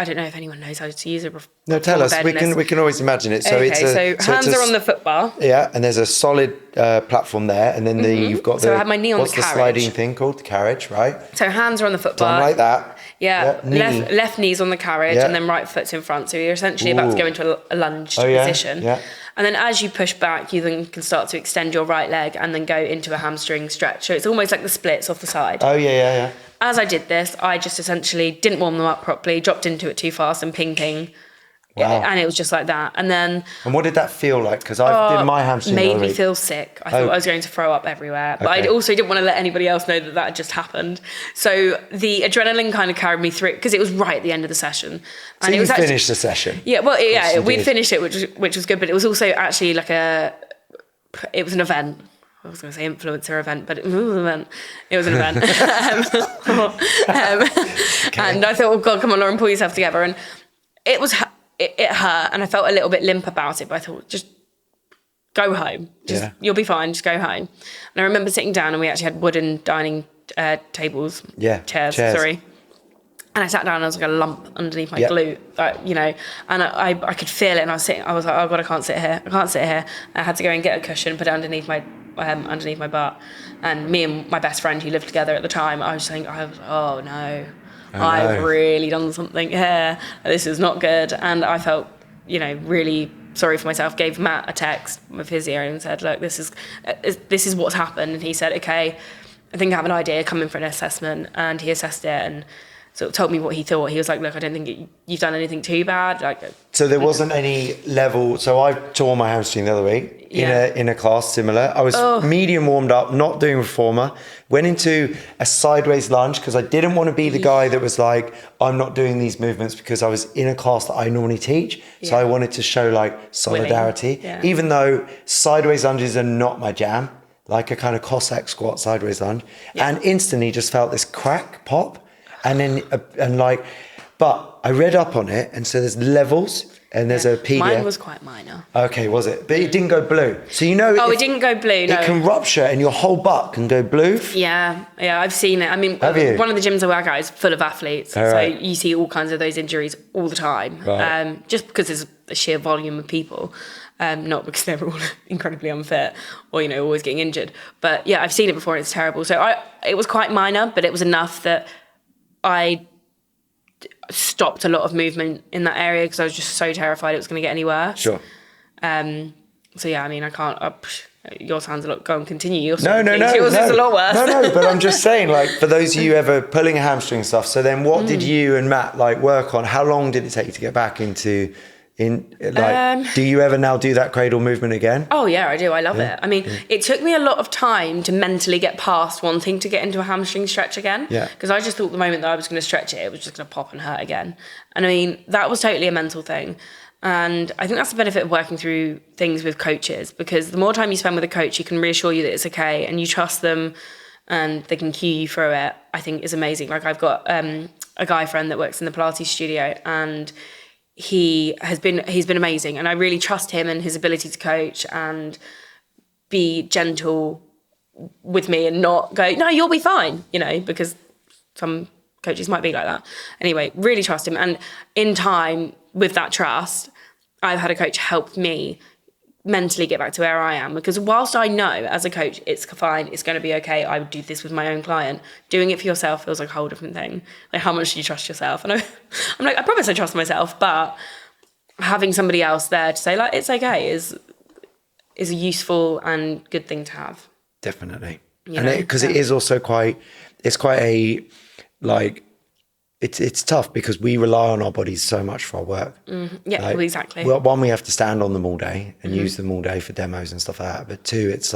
don't know if anyone knows how to use a reformer. No, tell us. We can always imagine it. So hands are on the foot bar. Yeah, and there's a solid platform there, and then you've got So I have my knee on the carriage. What's the sliding thing called? The carriage, right? So hands are on the foot bar. Done like that. Yeah, knee. left knee's on the carriage Yeah. and then right foot's in front. So you're essentially about to go into a lunge position. Yeah. And then as you push back, you then can start to extend your right leg and then go into a hamstring stretch. So it's almost like the splits off the side. Oh, yeah. As I did this, I just essentially didn't warm them up properly, dropped into it too fast and ping. Wow. And it was just like that. And then... And what did that feel like? Because I did my hamstring made the other me week. feel sick. I thought I was going to throw up everywhere. But I also didn't want to let anybody else know that had just happened. So the adrenaline kind of carried me through because it was right at the end of the session. So you finished the session? Yeah, well, yeah, we'd finished it, which was good. But it was also actually like it was an event. I was going to say influencer event, but it was an event. It was an event. And I thought, oh God, come on, Lauren, pull yourself together. And it was... It hurt and I felt a little bit limp about it, but I thought, just go home. You'll be fine, just go home. And I remember sitting down and we actually had wooden dining tables. Chairs. Sorry. And I sat down and I was like a lump underneath my glute, and I could feel it and I was like, oh God, I can't sit here. I had to go and get a cushion, put it underneath my butt. And me and my best friend who lived together at the time, I was like, oh no. I've really done something here. This is not good. And I felt, really sorry for myself. Gave Matt a text with his ear and said, look, this is what's happened. And he said, okay, I think I have an idea, come in for an assessment. And he assessed it and sort of told me what he thought. He was like, look, I don't think you've done anything too bad. So there wasn't any level. So I tore my hamstring the other week in a class similar. I was medium warmed up, not doing reformer. Went into a sideways lunge because I didn't want to be the guy that was like, I'm not doing these movements because I was in a class that I normally teach. So I wanted to show solidarity, even though sideways lunges are not my jam, like a kind of Cossack squat sideways lunge. And instantly just felt this crack pop. And then, but I read up on it, and so there's levels, and there's a PDF. Mine was quite minor. Okay, was it? But it didn't go blue. So it didn't go blue, no. It can rupture, and your whole butt can go blue. Yeah, I've seen it. I mean, one of the gyms I work at is full of athletes, so you see all kinds of those injuries all the time, just because there's a sheer volume of people. Not because they're all incredibly unfit or, always getting injured. But yeah, I've seen it before and it's terrible. So it was quite minor, but it was enough that I stopped a lot of movement in that area because I was just so terrified it was going to get any worse. Sure. So yeah, I mean, I can't. Your sounds a lot. Go and continue. Yours no. Yours is a lot worse. No. But I'm just saying, for those of you ever pulling a hamstring and stuff. So then, what did you and Matt work on? How long did it take you to get back into? Do you ever now do that cradle movement again? Oh yeah, I do. I love it. I mean, it took me a lot of time to mentally get past wanting to get into a hamstring stretch again. Yeah. Because I just thought the moment that I was going to stretch it, it was just going to pop and hurt again. And I mean, that was totally a mental thing. And I think that's the benefit of working through things with coaches, because the more time you spend with a coach, you can reassure you that it's okay and you trust them and they can cue you through it, I think is amazing. I've got a guy friend that works in the Pilates studio and he's been amazing, and I really trust him and his ability to coach and be gentle with me and not go, no, you'll be fine, because some coaches might be like that. Anyway, really trust him, and in time with that trust, I've had a coach help me mentally get back to where I am, because whilst I know as a coach it's fine, it's going to be okay, I would do this with my own client, doing it for yourself feels like a whole different thing. How much do you trust yourself? And I'm like, I promise I trust myself, but having somebody else there to say it's okay is a useful and good thing to have. Definitely. Because it is also it's tough because we rely on our bodies so much for our work. Yeah, well, exactly. Well, one, we have to stand on them all day and use them all day for demos and stuff like that. But two, it's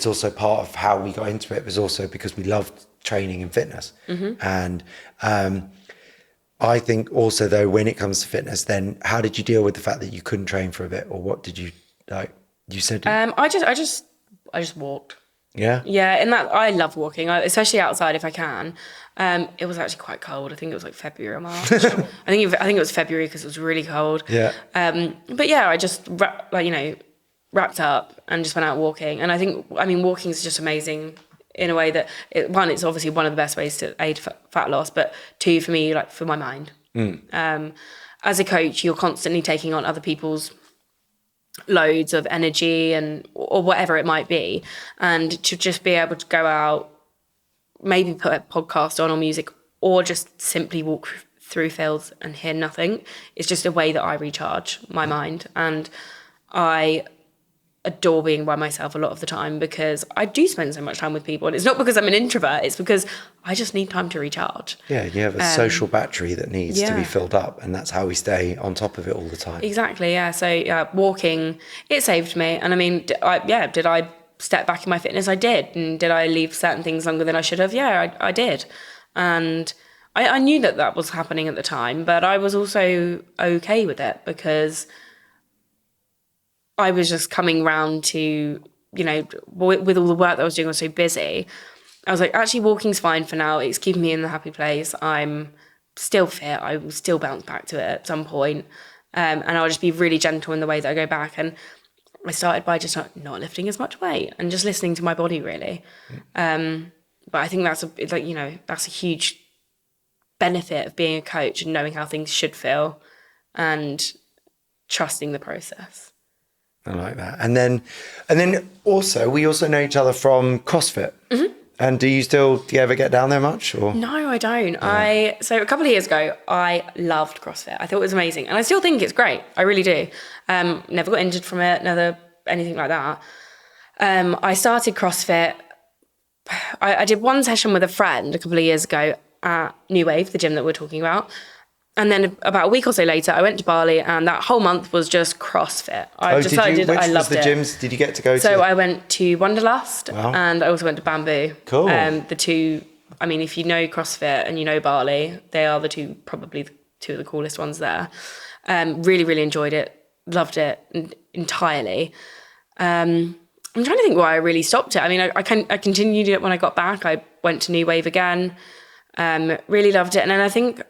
also part of how we got into it was also because we loved training and fitness. And I think also though, when it comes to fitness, then how did you deal with the fact that you couldn't train for a bit, or what did you you said? I just walked. Yeah. Yeah, and that I love walking, especially outside if I can. It was actually quite cold. I think it was February or March. I think it was February because it was really cold. Yeah. But yeah, I just wrapped up and just went out walking. And walking is just amazing in a way that it's obviously one of the best ways to aid fat loss, but two, for me, for my mind. As a coach, you're constantly taking on other people's loads of energy or whatever it might be, and to just be able to go out, maybe put a podcast on or music, or just simply walk through fields and hear nothing. It's just a way that I recharge my mind. And I adore being by myself a lot of the time because I do spend so much time with people. And it's not because I'm an introvert, it's because I just need time to recharge. Yeah, you have a social battery that needs to be filled up, and that's how we stay on top of it all the time. Exactly, yeah. So walking, it saved me. And I mean, did I step back in my fitness? I did. And did I leave certain things longer than I should have? Yeah, I did. And I knew that was happening at the time, but I was also okay with it because I was just coming round to, with all the work that I was doing, I was so busy. I was like, actually, walking's fine for now. It's keeping me in the happy place. I'm still fit. I will still bounce back to it at some point. And I'll just be really gentle in the way that I go back. And I started by just not lifting as much weight and just listening to my body, really. But I think that's a huge benefit of being a coach and knowing how things should feel and trusting the process. I like that. And then also, we also know each other from CrossFit. Mm-hmm. And do you ever get down there much? Or? No, I don't. Yeah. So a couple of years ago, I loved CrossFit. I thought it was amazing. And I still think it's great. I really do. Never got injured from it, never anything like that. I started CrossFit. I did one session with a friend a couple of years ago at New Wave, the gym that we're talking about. And then about a week or so later, I went to Bali, and that whole month was just CrossFit. I decided I loved it. Which was the gyms did you get to go to? So I went to Wanderlust, and I also went to Bamboo. Cool. The two, I mean, if you know CrossFit and you know Bali, they are probably the two of the coolest ones there. Really, really enjoyed it. Loved it entirely. I'm trying to think why I really stopped it. I mean, I continued it when I got back. I went to New Wave again. Really loved it. And then I think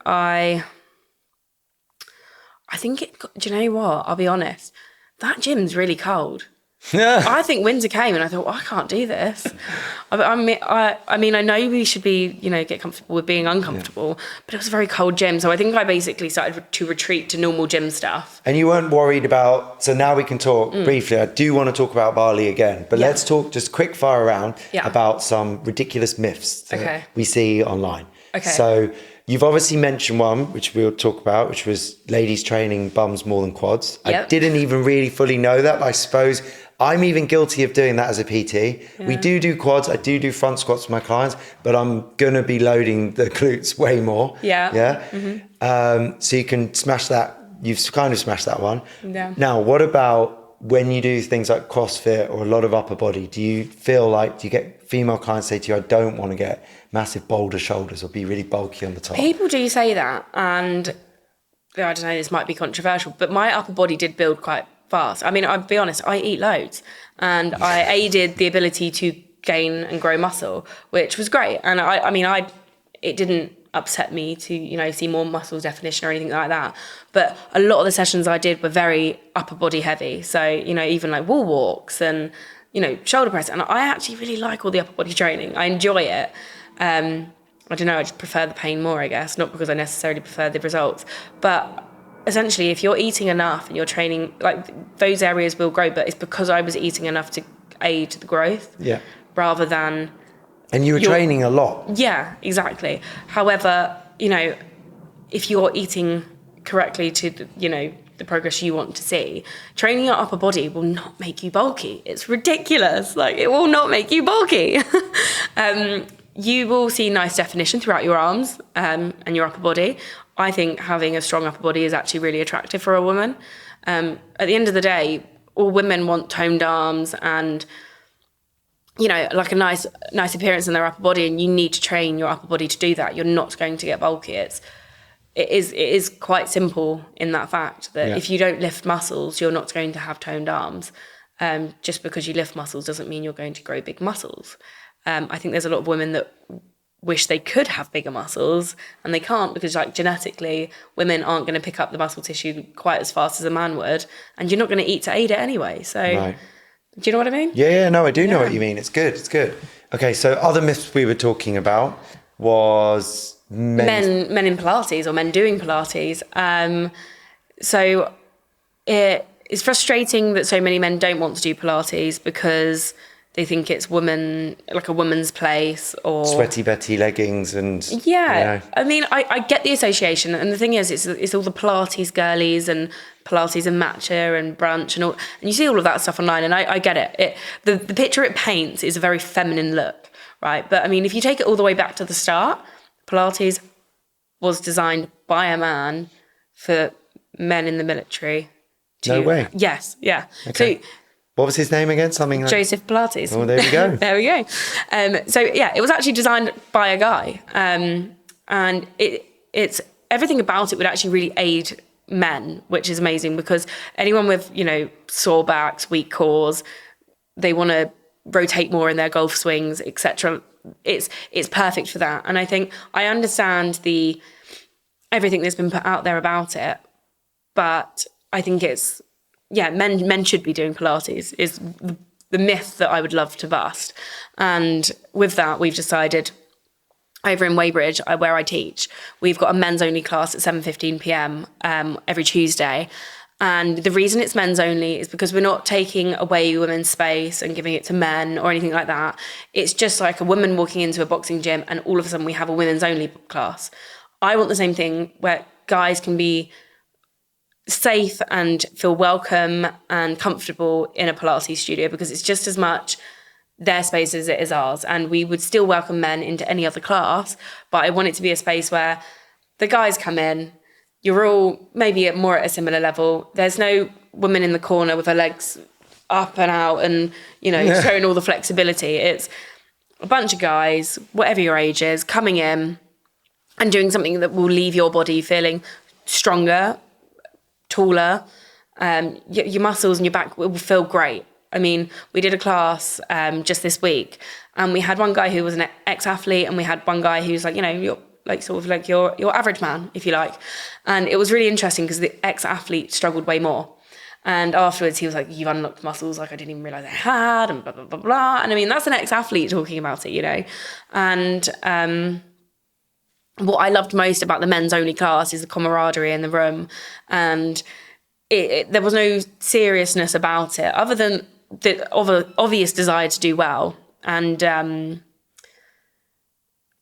do you know what? I'll be honest. That gym's really cold. Yeah. I think winter came and I thought, I can't do this. I mean, I know we should be, get comfortable with being uncomfortable, but it was a very cold gym. So I think I basically started to retreat to normal gym stuff. And you weren't worried about, so now we can talk briefly. I do want to talk about Bali again, but let's talk just quick fire around about some ridiculous myths that we see online. Okay. So you've obviously mentioned one, which we'll talk about, which was ladies training bums more than quads. Yep. I didn't even really fully know that, but I suppose I'm even guilty of doing that as a PT. Yeah. We do quads. I do front squats with my clients, but I'm going to be loading the glutes way more. Yeah. Yeah. Mm-hmm. So you can smash that. You've kind of smashed that one. Yeah. Now, what about when you do things like CrossFit or a lot of upper body? Do you get female clients say to you, I don't want to get massive boulder shoulders or be really bulky on the top? People do say that, and I don't know, this might be controversial, but my upper body did build quite fast. I mean, I'll be honest, I eat loads, and I aided the ability to gain and grow muscle, which was great. And it didn't upset me to, see more muscle definition or anything like that. But a lot of the sessions I did were very upper body heavy. So, even like wall walks and, shoulder press. And I actually really like all the upper body training. I enjoy it. I don't know, I just prefer the pain more, I guess, not because I necessarily prefer the results. But essentially, if you're eating enough and you're training, like those areas will grow, but it's because I was eating enough to aid the growth rather than... And you were training a lot. Yeah, exactly. However, if you're eating correctly to, the progress you want to see, training your upper body will not make you bulky. It's ridiculous. It will not make you bulky. You will see nice definition throughout your arms and your upper body. I think having a strong upper body is actually really attractive for a woman. At the end of the day, all women want toned arms and, like a nice appearance in their upper body, and you need to train your upper body to do that. You're not going to get bulky. It is quite simple in that fact that if you don't lift muscles, you're not going to have toned arms. Just because you lift muscles doesn't mean you're going to grow big muscles. I think there's a lot of women that wish they could have bigger muscles and they can't because genetically women aren't going to pick up the muscle tissue quite as fast as a man would, and you're not going to eat to aid it anyway. So do you know what I mean? Yeah, no, I do know what you mean. It's good. Okay, so other myths we were talking about was men in Pilates or men doing Pilates. So it's frustrating that so many men don't want to do Pilates because they think it's like a woman's place, or Sweaty Betty leggings and... Yeah. You know. I mean, I get the association. And the thing is, it's all the Pilates girlies and Pilates and matcha and brunch and all. And you see all of that stuff online, and I get it. The picture it paints is a very feminine look, right? But I mean, if you take it all the way back to the start, Pilates was designed by a man for men in the military. No way. Yes, yeah. Okay. So, what was his name again? Something like... Joseph Pilates. Oh, there we go. There we go. So yeah, it was actually designed by a guy, and it's everything about it would actually really aid men, which is amazing, because anyone with, you know, sore backs, weak cores, they want to rotate more in their golf swings, etc. It's perfect for that. And I think I understand everything that's been put out there about it, but I think it's, yeah, men should be doing Pilates is the myth that I would love to bust. And with that, we've decided over in Weybridge, where I teach, we've got a men's only class at 7:15 p.m. Every Tuesday. And the reason it's men's only is because we're not taking away women's space and giving it to men or anything like that. It's just like a woman walking into a boxing gym and all of a sudden we have a women's only class. I want the same thing where guys can be safe and feel welcome and comfortable in a Pilates studio, because it's just as much their space as it is ours. And we would still welcome men into any other class, but I want it to be a space where the guys come in, you're all maybe more at a similar level. There's no woman in the corner with her legs up and out and, you know, showing all the flexibility. It's a bunch of guys, whatever your age is, coming in and doing something that will leave your body feeling stronger, taller, your muscles and your back will feel great. I mean, we did a class just this week, and we had one guy who was an ex-athlete, and we had one guy who's like, you know, you're like sort of like your average man, if you like. And it was really interesting because the ex-athlete struggled way more. And afterwards he was like, you've unlocked muscles like I didn't even realise I had, and blah, blah, blah, blah. And I mean, that's an ex-athlete talking about it, you know. And what I loved most about the men's only class is the camaraderie in the room. And there was no seriousness about it other than the obvious desire to do well and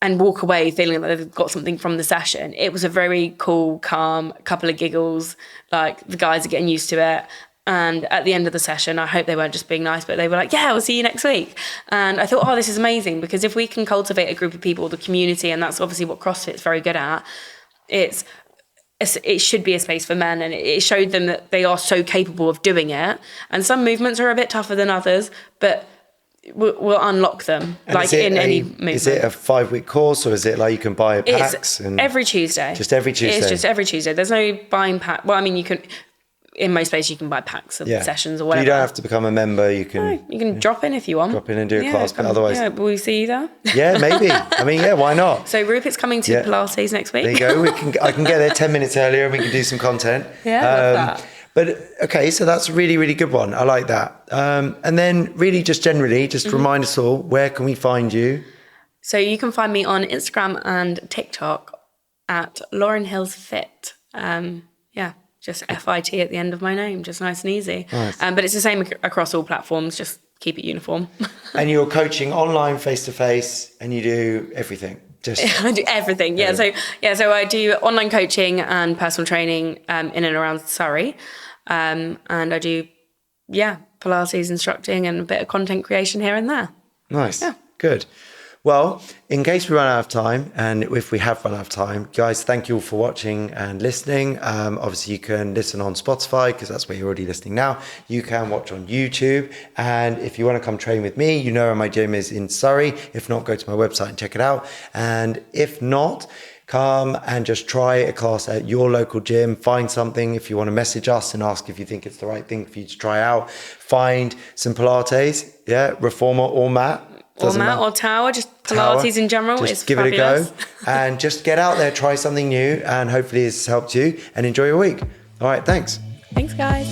walk away feeling that they've got something from the session. It was a very cool, calm, couple of giggles, like the guys are getting used to it. And at the end of the session, I hope they weren't just being nice, but they were like, yeah, we'll see you next week. And I thought, oh, this is amazing, because if we can cultivate a group of people, the community, and that's obviously what CrossFit's very good at, it should be a space for men, and it showed them that they are so capable of doing it. And some movements are a bit tougher than others, but we'll unlock them, and like in any movement. Is it a 5-week course, or is it like you can buy packs? It's every Tuesday. Just every Tuesday? It's just every Tuesday. There's no buying pack. Well, I mean, you can... In most places, you can buy packs of sessions or whatever. You don't have to become a member. You can... No, you can drop in if you want. Drop in and do a class, but otherwise... Yeah, will we see you there? Yeah, maybe. I mean, yeah, why not? So Rupert's coming to Pilates next week. There you go. I can get there 10 minutes earlier and we can do some content. Yeah, love that. But, okay, so that's a really, really good one. I like that. And then really just generally, remind us all, where can we find you? So you can find me on Instagram and TikTok at Lauren Hills Fit. Just FIT at the end of my name, just nice and easy. Nice. But it's the same across all platforms, just keep it uniform. And you're coaching online, face-to-face, and you do everything? I do everything, yeah. So I do online coaching and personal training in and around Surrey. And I do, Pilates instructing and a bit of content creation here and there. Nice, good. Well, in case we run out of time, and if we have run out of time, guys, thank you all for watching and listening. Obviously, you can listen on Spotify because that's where you're already listening now. You can watch on YouTube. And if you want to come train with me, you know where my gym is in Surrey. If not, go to my website and check it out. And if not, come and just try a class at your local gym. Find something. If you want to message us and ask if you think it's the right thing for you to try out, find some Pilates, reformer or mat. Or mat or tower, just Pilates in general. Just give fabulous. It a go and just get out there, try something new, and hopefully it's helped you, and enjoy your week. All right, thanks. Thanks, guys.